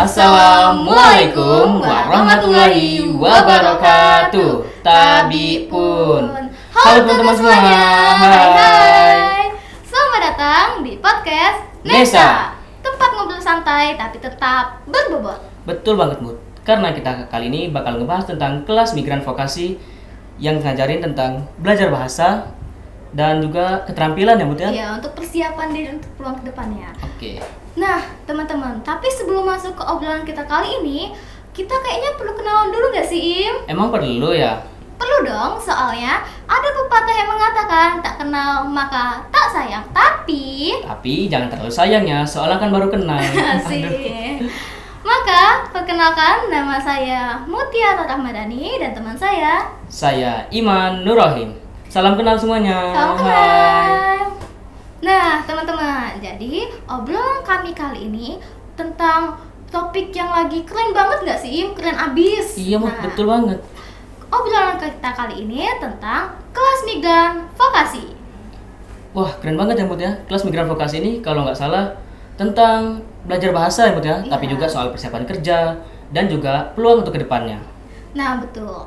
Assalamualaikum warahmatullahi wabarakatuh. Tabi pun. Halo teman-teman semuanya. Hai. Selamat datang di podcast Nesa. Tempat ngobrol santai tapi tetap berbobot. Betul banget, Mut. Karena kita kali ini bakal ngebahas tentang kelas migran vokasi yang ngajarin tentang belajar bahasa dan juga keterampilan ya, Mut ya? Iya, untuk persiapan diri untuk peluang ke depannya. Oke. Nah, teman-teman, tapi sebelum masuk ke obrolan kita kali ini, kita kayaknya perlu kenalan dulu gak sih, Im? Emang perlu ya? Perlu dong, soalnya ada pepatah yang mengatakan tak kenal maka tak sayang. Tapi Tapi jangan terlalu sayang ya, soalnya kan baru kenal. Asik. Maka, perkenalkan nama saya Mutiara Rahmadani dan teman saya Saya Iman Nurrohim. Salam kenal semuanya. Salam Hai. kenal. Nah, teman-teman, jadi obrolan kami kali ini tentang topik yang lagi keren banget nggak sih, Im? Keren abis. Iya, Mut, Nah, betul banget. obrolan kita kali ini tentang kelas migran vokasi. Wah, keren banget ya, Mut ya. Kelas migran vokasi ini kalau nggak salah tentang belajar bahasa ya, Mut ya. Iya. Tapi juga soal persiapan kerja dan juga peluang untuk kedepannya. Nah, betul.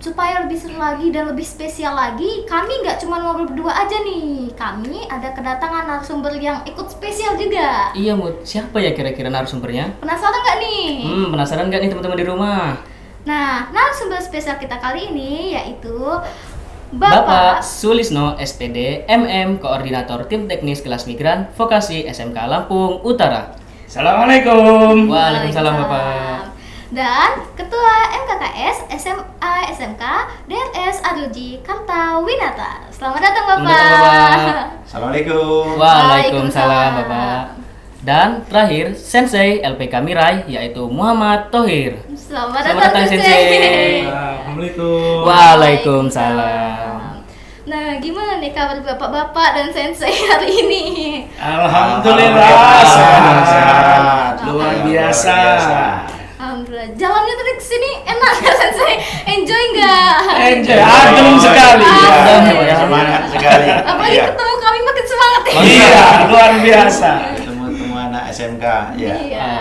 Supaya lebih seru lagi dan lebih spesial lagi, kami nggak cuma ngobrol berdua aja nih. Kami ada kedatangan narasumber yang ikut spesial juga. Iya, Mut. Siapa ya kira-kira narasumbernya? Penasaran nggak nih? Penasaran nggak nih teman-teman di rumah? Nah, narasumber spesial kita kali ini yaitu Bapak Sulisno, SPD, MM, Koordinator Tim Teknis Kelas Migran Vokasi SMK Lampung Utara. Assalamualaikum. Waalaikumsalam, Bapak. Dan Ketua MKKS SMA SMK DRS Aruji Kartawinata. Selamat datang, Bapak. Selamat datang, Bapak. Assalamualaikum. Waalaikumsalam, Bapak. Dan terakhir, Sensei LPK Mirai, yaitu Muhammad Thohir. Selamat Selamat datang, datang, Sensei. Sensei. Assalamualaikum. Waalaikumsalam. Nah, gimana nih kabar bapak-bapak dan sensei hari ini? Alhamdulillah sehat. Luar biasa. Alhamdulillah. Jalannya tadi ke sini enak ya, sensei? Enjoy nggak? Enjoy. Adem sekali. Adem, ya. Semangat sekali. Apalagi Iya. ketemu kami makin semangat ya. Iya, luar biasa. Ketemu anak SMK. Ya. Iya.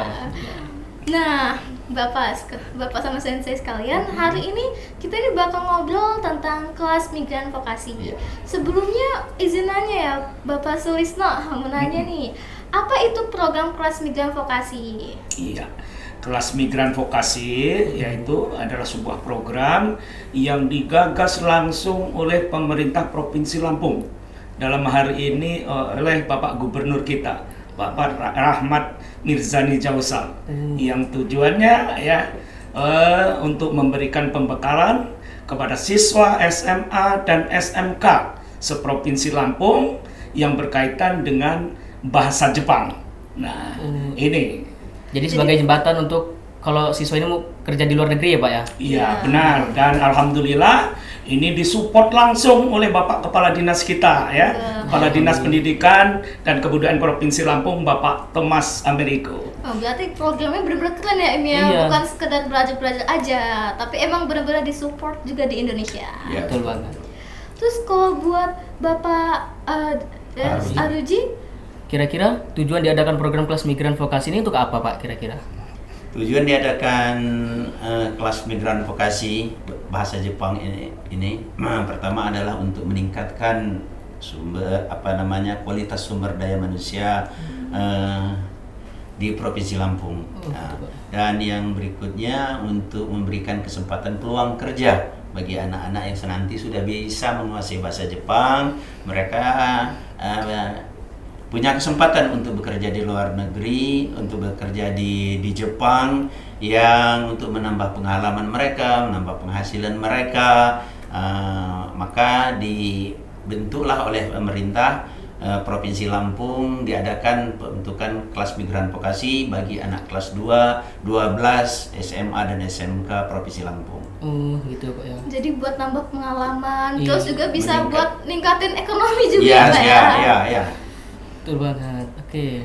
Nah, Bapak sama sensei sekalian, hari ini kita ini bakal ngobrol tentang kelas migran vokasi. Iya. Sebelumnya izin nanya ya, Bapak Sulisno, mau nanya nih, apa itu program kelas migran vokasi? Iya. Kelas Migran Vokasi yaitu adalah sebuah program yang digagas langsung oleh pemerintah Provinsi Lampung. Dalam hari ini oleh Bapak Gubernur kita, Bapak Rahmat Mirzani Jausal, yang tujuannya ya untuk memberikan pembekalan kepada siswa SMA dan SMK seprovinsi Lampung yang berkaitan dengan bahasa Jepang. Nah, ini Jadi sebagai jembatan untuk kalau siswa ini mau kerja di luar negeri ya, Pak ya? iya benar, dan alhamdulillah ini disupport langsung oleh Bapak Kepala Dinas kita ya, Kepala Dinas Pendidikan dan Kebudayaan Provinsi Lampung, Bapak Thomas Amerigo. Oh, berarti programnya benar-benar keren ya, Im ya? Iya. Bukan sekedar belajar-belajar aja, tapi emang benar-benar disupport juga di Indonesia. Ya. Betul banget. Terus kalau buat Bapak Aruji, Kira-kira tujuan diadakan program kelas migran vokasi ini untuk apa, Pak, kira-kira? Tujuan diadakan kelas migran vokasi bahasa Jepang ini pertama adalah untuk meningkatkan kualitas sumber daya manusia di Provinsi Lampung. Nah, dan yang berikutnya untuk memberikan kesempatan peluang kerja bagi anak-anak yang nanti sudah bisa menguasai bahasa Jepang. Mereka punya kesempatan untuk bekerja di luar negeri, untuk bekerja di Jepang, yang untuk menambah pengalaman mereka, menambah penghasilan mereka. Maka dibentuklah oleh pemerintah Provinsi Lampung, diadakan pembentukan kelas migran vokasi bagi anak kelas 2, 12, SMA dan SMK Provinsi Lampung. Gitu, Pak ya. jadi buat nambah pengalaman, Iya, terus juga bisa meningkat. buat ningkatin ekonomi juga Iya, Pak iya. Betul banget. Oke.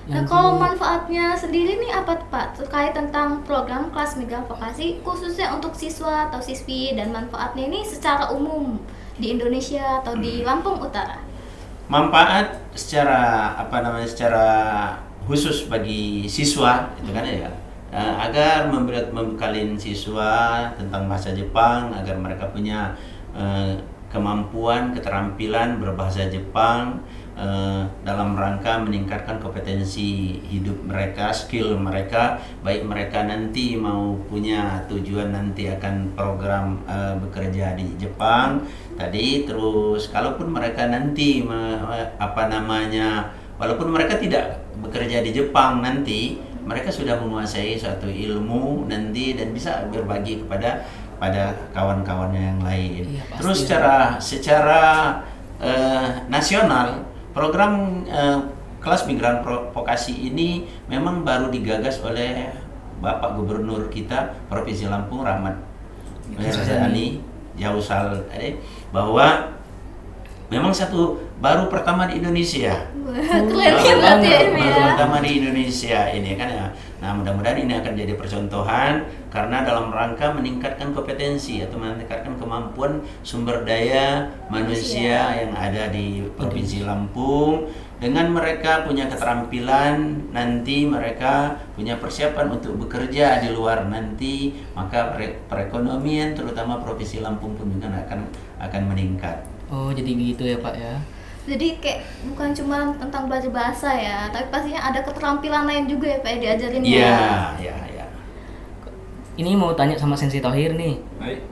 Nah, kalau manfaatnya sendiri nih apa tuh, Pak, terkait tentang program kelas migran vokasi khususnya untuk siswa atau siswi, dan manfaatnya ini secara umum di Indonesia atau di Lampung Utara? Manfaat secara khusus bagi siswa itu kan ya, agar membekalin siswa tentang bahasa Jepang agar mereka punya kemampuan, keterampilan berbahasa Jepang dalam rangka meningkatkan kompetensi hidup mereka, skill mereka, baik mereka nanti mau punya tujuan nanti akan program bekerja di Jepang tadi, terus kalaupun mereka nanti walaupun mereka tidak bekerja di Jepang nanti, mereka sudah menguasai suatu ilmu nanti dan bisa berbagi kepada kawan-kawannya yang lain. Iya, pasti. Terus secara nasional, program kelas migran vokasi ini memang baru digagas oleh Bapak Gubernur kita Provinsi Lampung, Rahmat Ali Jausal, bahwa memang baru pertama di Indonesia. Keren ya berarti ya ini Baru ya. pertama di Indonesia ini kan ya. Nah, mudah-mudahan ini akan jadi percontohan karena dalam rangka meningkatkan kompetensi atau meningkatkan kemampuan sumber daya manusia yang ada di Provinsi Lampung. Dengan mereka punya keterampilan, nanti mereka punya persiapan untuk bekerja di luar nanti, maka perekonomian terutama Provinsi Lampung pun juga akan meningkat. Oh, jadi gitu ya Pak ya. Jadi kayak bukan cuma tentang belajar bahasa ya, tapi pastinya ada keterampilan lain juga ya Pak ya diajarin Iya, ya. ya. Ini mau tanya sama Sensei Thohir nih. Baik.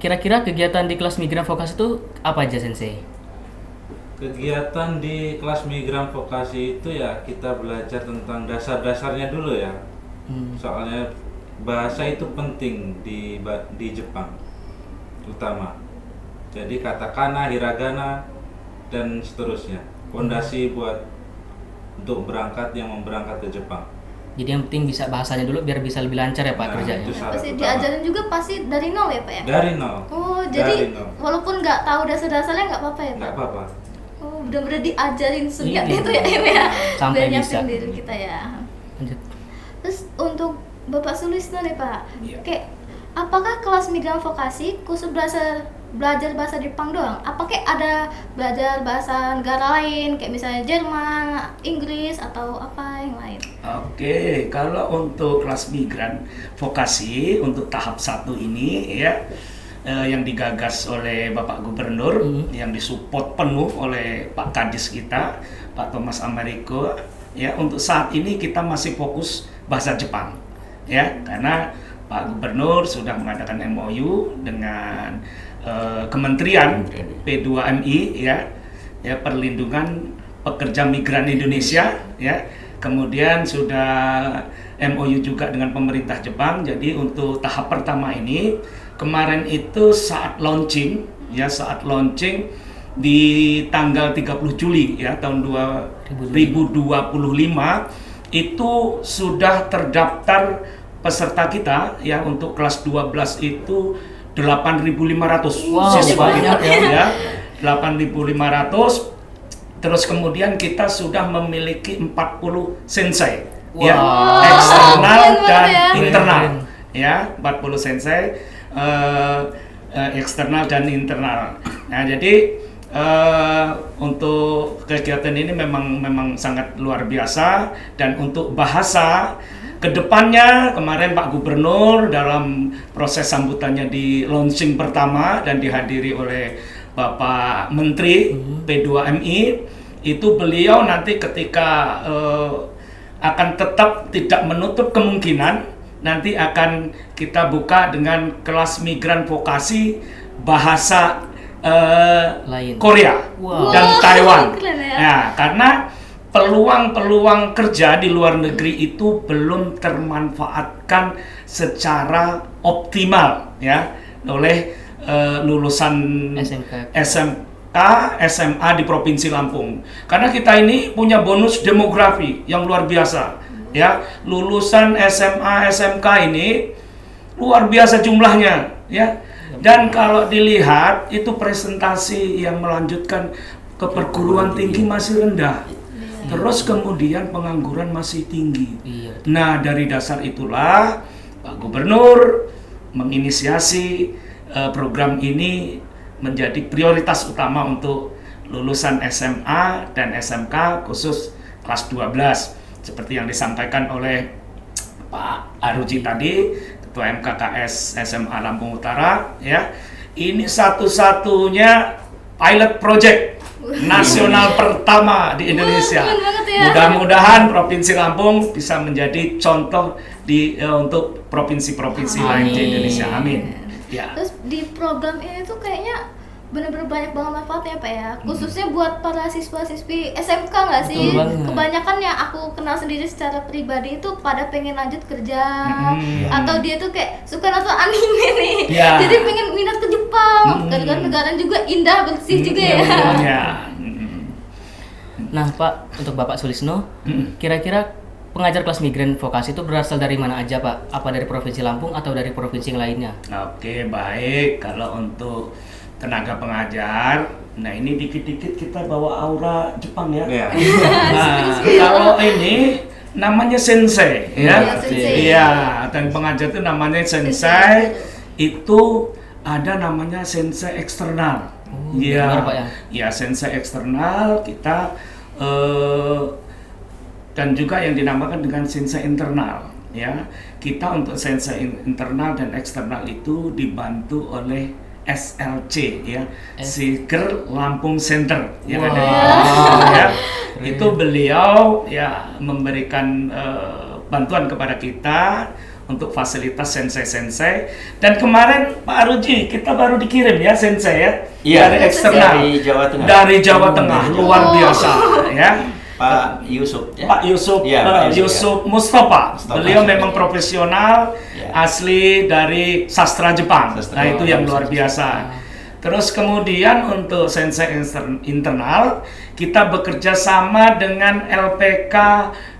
Kira-kira kegiatan di kelas migran vokasi itu apa aja Sensei? Kegiatan di kelas migran vokasi itu ya kita belajar tentang dasar-dasarnya dulu ya. Soalnya bahasa itu penting di Jepang utama. Jadi katakana, hiragana, dan seterusnya. Fondasi untuk yang mau berangkat ke Jepang. Jadi yang penting bisa bahasanya dulu biar bisa lebih lancar ya Pak Nah, kerjanya. itu syarat Pasti utama. diajarin juga pasti dari nol ya Pak ya? Dari nol. Oh, Dari jadi nol. walaupun nggak tahu dasar-dasarnya nggak apa-apa ya Pak? Nggak apa-apa. Oh, benar-benar diajarin segiat Iya. itu ya Em ya? Sampai Biar nyiapin bisa. diri kita ya. Lanjut. Terus untuk Bapak Sulisno nih Pak, Iya. kayak apakah kelas migran vokasi khusus belajar bahasa Jepang doang? Apakah ada belajar bahasa negara lain kayak misalnya Jerman, Inggris atau apa yang lain? Oke, kalau untuk kelas migran vokasi untuk tahap 1 ini ya yang digagas oleh Bapak Gubernur, yang disupport penuh oleh Pak Kadis kita, Pak Thomas Americo, ya untuk saat ini kita masih fokus bahasa Jepang, ya karena Pak Gubernur sudah mengadakan MOU dengan Kementerian P2MI ya Perlindungan Pekerja Migran Indonesia ya. Kemudian sudah MOU juga dengan pemerintah Jepang. Jadi untuk tahap pertama ini kemarin itu saat launching di tanggal 30 Juli ya tahun 2025 itu sudah terdaftar peserta kita ya untuk kelas 12 itu 8.500 Wow, siswa banyak ya 8.500. Terus kemudian kita sudah memiliki 40 sensei ya Wow. eksternal Keren dan banget ya. internal Keren. ya 40 sensei eksternal dan internal. Nah jadi untuk kegiatan ini memang sangat luar biasa. Dan untuk bahasa kedepannya kemarin Pak Gubernur dalam proses sambutannya di launching pertama dan dihadiri oleh Bapak Menteri P2MI itu beliau nanti ketika akan tetap tidak menutup kemungkinan nanti akan kita buka dengan kelas migran vokasi bahasa Lain. Korea Wow. dan Taiwan. Keren ya. Nah, karena peluang-peluang kerja di luar negeri itu belum termanfaatkan secara optimal ya oleh lulusan SMK, SMA di Provinsi Lampung. Karena kita ini punya bonus demografi yang luar biasa ya. Lulusan SMA, SMK ini luar biasa jumlahnya ya. Dan kalau dilihat itu presentasi yang melanjutkan ke perguruan tinggi masih rendah. Terus kemudian pengangguran masih tinggi. Iya. Nah, dari dasar itulah Pak Gubernur menginisiasi program ini menjadi prioritas utama untuk lulusan SMA dan SMK khusus kelas 12. seperti yang disampaikan oleh Pak Aruji tadi, Ketua MKKS SMA Lampung Utara, ya. Ini satu-satunya pilot project nasional pertama di Indonesia. Keren banget ya. Mudah-mudahan Provinsi Lampung bisa menjadi contoh untuk provinsi-provinsi lain di Indonesia. Amin. Ya. Terus di program ini tuh kayaknya bener-bener banyak banget manfaatnya Pak ya, khususnya buat para siswa-siswi SMK nggak sih? Betul banget. Kebanyakan yang aku kenal sendiri secara pribadi itu pada pengen lanjut kerja, atau dia tuh kayak suka nonton anime nih, Ya. jadi pengen minat ke Jepang, gara-gara negara juga indah, bersih juga ya. Ya. Nah, Pak, untuk Bapak Sulisno, kira-kira pengajar kelas migran vokasi itu berasal dari mana aja, Pak? Apa dari Provinsi Lampung atau dari provinsi yang lainnya? Oke, baik. Kalau untuk tenaga pengajar, nah ini dikit-dikit kita bawa aura Jepang ya. Iya. Nah, kalau ini namanya sensei ya. Iya, sensei. Iya, dan pengajar itu namanya sensei. Itu ada namanya sensei eksternal. Iya. benar, Pak, ya? Ya, sensei eksternal kita dan juga yang dinamakan dengan sensei internal ya. Kita untuk sensei internal dan eksternal itu dibantu oleh SLC ya, Siger Lampung Center yang ada di Lampung ya. Itu beliau ya memberikan bantuan kepada kita untuk fasilitas sensei-sensei, dan kemarin Pak Aruji kita baru dikirim ya sensei ya, Iya, dari eksternal dari Jawa Tengah. dari Jawa Tengah, luar biasa ya. Pak Yusuf ya? Pak Yusuf, Iya, Pak Yusuf Mustafa. Mustafa. Beliau memang profesional, Ya. asli dari sastra Jepang. Sastra Nah, itu yang Jepang. luar biasa. Terus kemudian untuk sensei internal, kita bekerja sama dengan LPK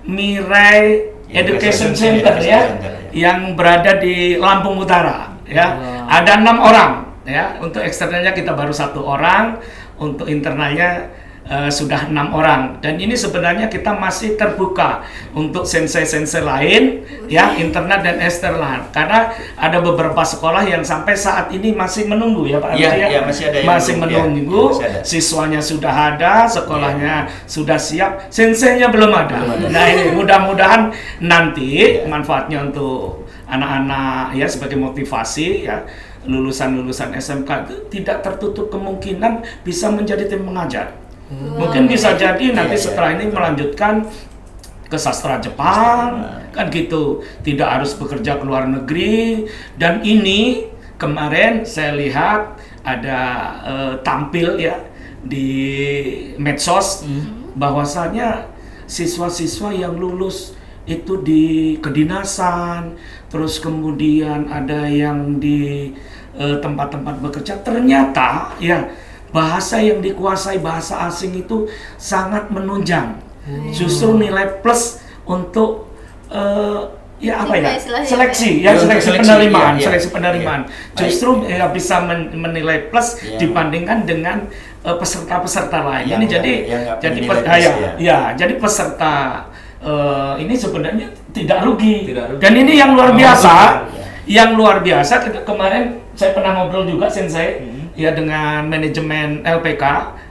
Mirai Education Center ya, yang berada di Lampung Utara ya. Ada 6 orang ya. Untuk eksternalnya kita baru 1 orang, untuk internalnya sudah 6 orang, dan ini sebenarnya kita masih terbuka untuk sensei-sensei lain ya, internal dan eksternal, karena ada beberapa sekolah yang sampai saat ini masih menunggu ya Pak Iya, Arti, ya? iya, masih ada yang masih menunggu, menunggu, ya, masih ada. siswanya sudah ada, sekolahnya sudah siap, senseinya belum ada. Nah ini mudah-mudahan nanti manfaatnya untuk anak-anak ya, sebagai motivasi ya, lulusan-lulusan SMK itu tidak tertutup kemungkinan bisa menjadi tim pengajar. Mungkin bisa jadi nanti setelah ini melanjutkan ke sastra Jepang, kan gitu, tidak harus bekerja ke luar negeri. Dan ini kemarin saya lihat ada tampil ya di medsos, bahwasanya siswa-siswa yang lulus itu di kedinasan, terus kemudian ada yang di tempat-tempat bekerja, ternyata ya bahasa yang dikuasai, bahasa asing itu sangat menunjang. Justru nilai plus untuk ya apa ya, Istilahnya seleksi ya. ya, seleksi Seleksi, penerimaan, iya, iya. seleksi penerimaan. Iya. Justru ya bisa menilai plus Iya. dibandingkan dengan peserta-peserta lain. Yang Ini nggak- jadi yang nggak jadi punya nilai plus, ya. ya, jadi peserta ini sebenarnya tidak rugi. Tidak rugi. Dan ini yang luar biasa. iya. Yang luar biasa, kemarin saya pernah ngobrol juga sensei ya dengan manajemen LPK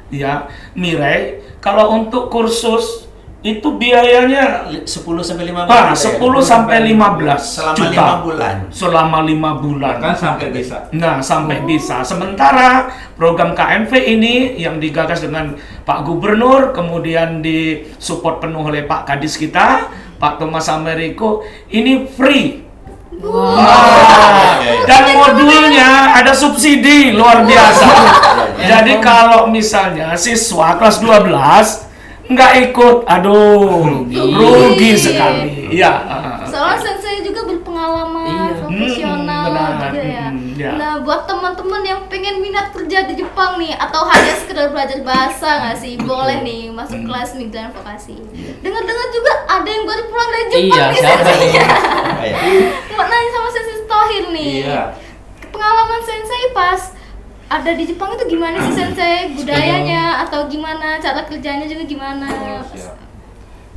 ya Mirai. Kalau untuk kursus itu biayanya 10 sampai 15 Pak, juta ya? 10 sampai 15 Selama juta 5 bulan. selama 5 bulan. Bahkan sampai bisa. Nah, sampai bisa. Sementara program KMV ini yang digagas dengan Pak Gubernur, kemudian disupport penuh oleh Pak Kadis kita, Pak Thomas Ameriko, ini free. Nah, dan modulnya ada subsidi luar biasa. Jadi kalau misalnya siswa kelas 12 nggak ikut, aduh, rugi sekali. Ya. Soalnya sensei juga berpengalaman, Iya. profesional benar. juga ya. Ya. Nah, buat teman-teman yang pengen minat kerja di Jepang nih, atau hanya sekedar belajar bahasa nggak sih, boleh nih masuk kelas migran vokasi. Dengar-dengar juga ada yang baru pulang dari Jepang Iya, nih siapa nih? senseinya. Ya. Mau nanya sama sensei Tohir nih. Iya. Pengalaman sensei pas ada di Jepang itu gimana sih sensei? Budayanya atau gimana? Cara kerjanya juga gimana? Siap.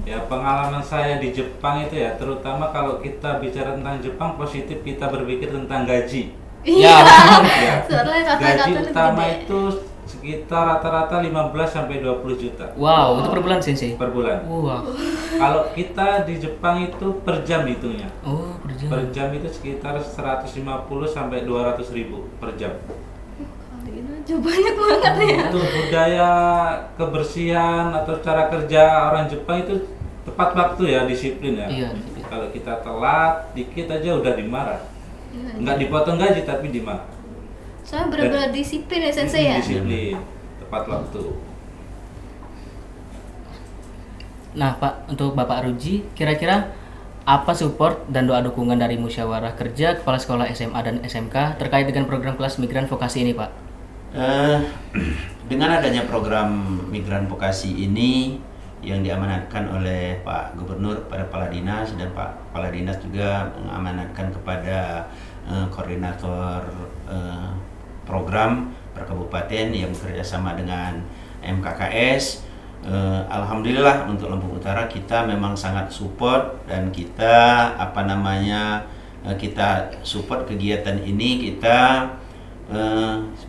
Ya, pengalaman saya di Jepang itu ya, terutama kalau kita bicara tentang Jepang, positif kita berpikir tentang gaji. Iya. Ya, Ya. Soalnya kata-kata Gaji lebih utama gede. itu sekitar rata-rata 15 sampai 20 juta Wow, itu per bulan sensei. per bulan. Wow. Kalau kita di Jepang itu per jam hitungnya. Oh, per jam. Per jam itu sekitar 150 sampai 200 ribu per jam. Kalian aja banyak banget ya. Untuk budaya kebersihan atau cara kerja orang Jepang itu tepat waktu ya, disiplin ya. Iya. Kalau kita telat dikit aja udah dimarah. Iya. Nggak dipotong gaji tapi dimarah. Soalnya benar-benar disiplin ya sensei ya. Disiplin, tepat waktu. Nah, Pak, untuk Bapak Ruji, kira-kira apa support dan doa dukungan dari musyawarah kerja kepala sekolah SMA dan SMK terkait dengan program kelas migran vokasi ini, Pak? Dengan adanya program migran vokasi ini yang diamanatkan oleh Pak Gubernur pada Kepala Dinas, dan Pak Kepala Dinas juga mengamanatkan kepada koordinator program per kabupaten yang bekerja sama dengan MKKS. Alhamdulillah untuk Lampung Utara kita memang sangat support, dan kita kita support kegiatan ini. Kita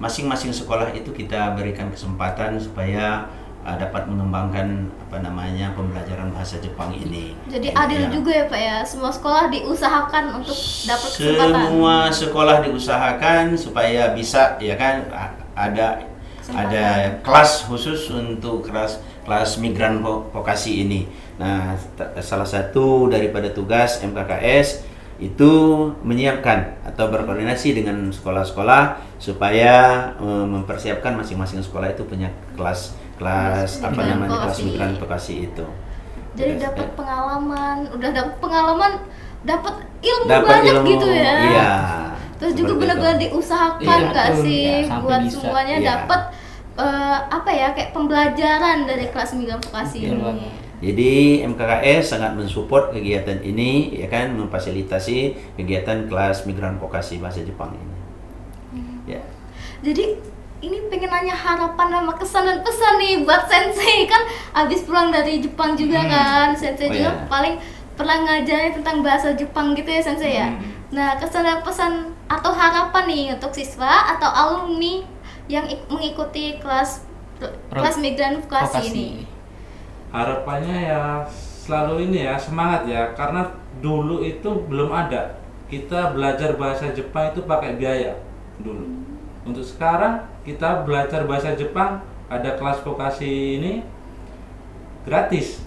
masing-masing sekolah itu kita berikan kesempatan supaya dapat mengembangkan pembelajaran bahasa Jepang ini. Jadi adil Ya. juga ya Pak ya. Semua sekolah diusahakan untuk dapat kesempatan. Semua sekolah diusahakan supaya bisa, ya kan, ada kelas khusus untuk kelas migran vokasi ini. Nah, salah satu daripada tugas MKKS itu menyiapkan atau berkoordinasi dengan sekolah-sekolah supaya mempersiapkan masing-masing sekolah itu punya kelas kelas migran vokasi itu. Jadi dapat pengalaman, dapat ilmu Dapat banyak ilmu, gitu ya. Iya. Terus juga seperti benar-benar itu. diusahakan Iya, nggak betul. sih Ya, sampai buat bisa. semuanya Iya. dapat kayak pembelajaran dari kelas migran vokasi Betul ini. banget. Jadi MKKS sangat mensupport kegiatan ini, ya kan, memfasilitasi kegiatan kelas migran vokasi bahasa Jepang ini. Ya. Jadi ini pengen nanya harapan sama kesan dan pesan nih buat sensei, kan abis pulang dari Jepang juga kan sensei Oh, juga iya. paling pernah ngajarin tentang bahasa Jepang gitu ya sensei ya. Nah, kesan dan pesan atau harapan nih untuk siswa atau alumni yang mengikuti kelas migran vokasi ini. Harapannya ya selalu ini ya, semangat ya, karena dulu itu belum ada. Kita belajar bahasa Jepang itu pakai biaya dulu. Untuk sekarang kita belajar bahasa Jepang, ada kelas vokasi ini gratis.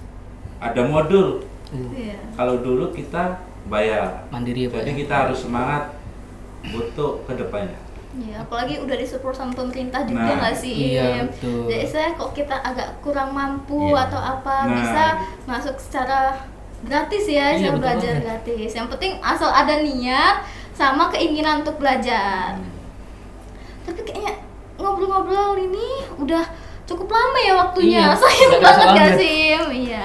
Ada modul. Iya. Kalau dulu kita bayar. Mandiri ya, Pak. Jadi ya? kita harus semangat untuk kedepannya. Ya, apalagi udah disupport sama pemerintah juga Nah, nggak sih? iya, betul. Jadi saya kok kita agak kurang mampu Iya. atau apa Nah. bisa masuk secara gratis ya, Iya, bisa betul belajar banget. gratis. Yang penting asal ada niat sama keinginan untuk belajar. Tapi kayaknya ngobrol-ngobrol ini udah cukup lama ya waktunya. Iya, Sayang nggak kerasa banget gak banget. sih? Iya.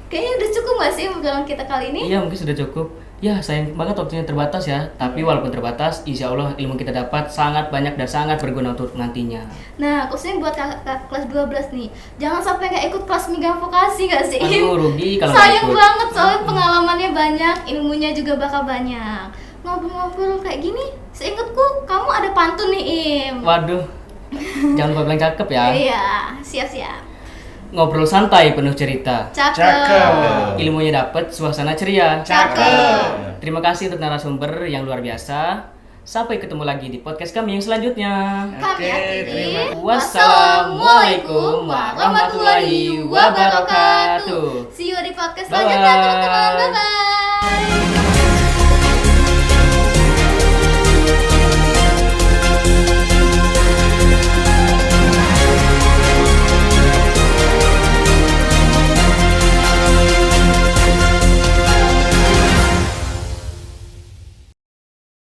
Kayaknya udah cukup gak sih obrolan kita kali ini? Iya, mungkin sudah cukup. Ya, sayang banget waktunya terbatas ya. Tapi walaupun terbatas, insya Allah ilmu kita dapat sangat banyak dan sangat berguna untuk nantinya. Nah, khususnya buat kakak kelas 12 nih, jangan sampai nggak ikut kelas migran vokasi gak sih? Aduh, rugi kalau nggak Sayang ikut. banget soalnya pengalamannya banyak, ilmunya juga bakal banyak. Ngobrol-ngobrol kayak gini, seingatku kamu ada pantun nih Im. Waduh, jangan lupa bilang cakep ya. Iya, siap-siap. Ngobrol santai penuh cerita. Cakep. Ilmunya dapat, suasana ceria. Cakep. Terima kasih untuk narasumber yang luar biasa. Sampai ketemu lagi di podcast kami yang selanjutnya. Kami akhiri. Wassalamualaikum warahmatullahi wabarakatuh. See you di podcast Bye-bye. selanjutnya teman-teman. Bye-bye.